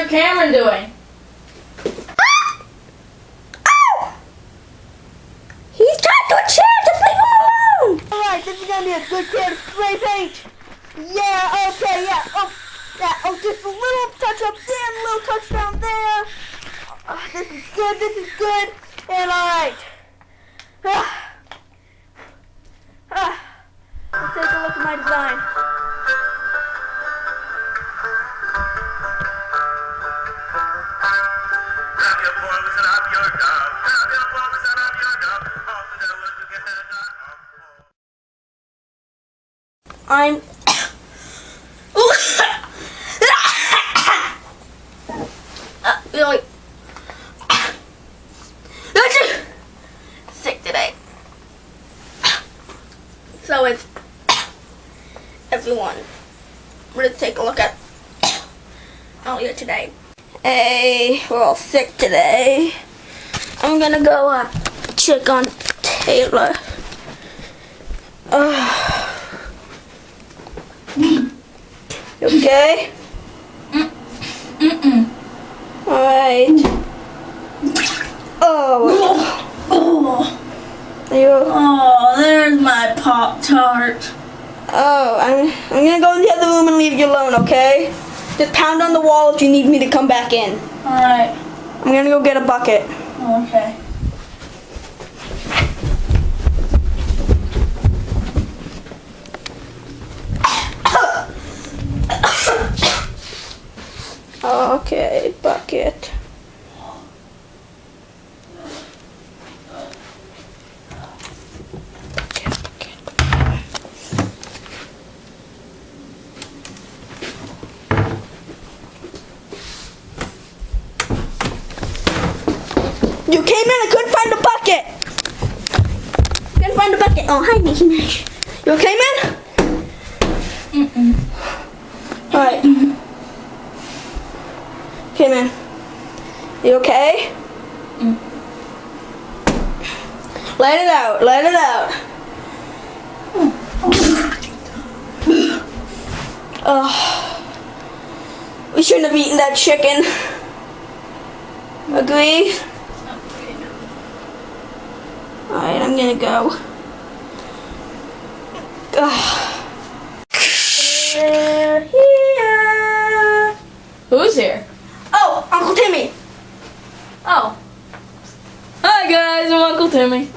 Cameron doing? He's tied to a chair, just leave him alone! Alright, this is gonna be a good kid. Spray paint. Yeah, okay, yeah. Oh, just a little touch up there, a little touchdown there. This is good, and alright. Let's take a look at my design. I'm really sick today. So it's everyone. We're gonna take a look at Elliot today. Hey, we're all sick today. I'm gonna go check on Taylor. You okay? Alright. Oh, there's my Pop-Tart. Oh, I'm gonna go in the other room and leave you alone, okay? Just pound on the wall if you need me to come back in. Alright. I'm gonna go get a bucket. Okay. Okay, bucket. You came in, I couldn't find the bucket. Couldn't find the bucket. Oh, hi, Nicky Nash. You okay, man? Alright. Okay, man. You okay? Let it out. Let it out. We shouldn't have eaten that chicken. Agree? Alright, I'm gonna go. They're here. Who's here? Oh, Uncle Timmy. Oh. Hi guys, I'm Uncle Timmy.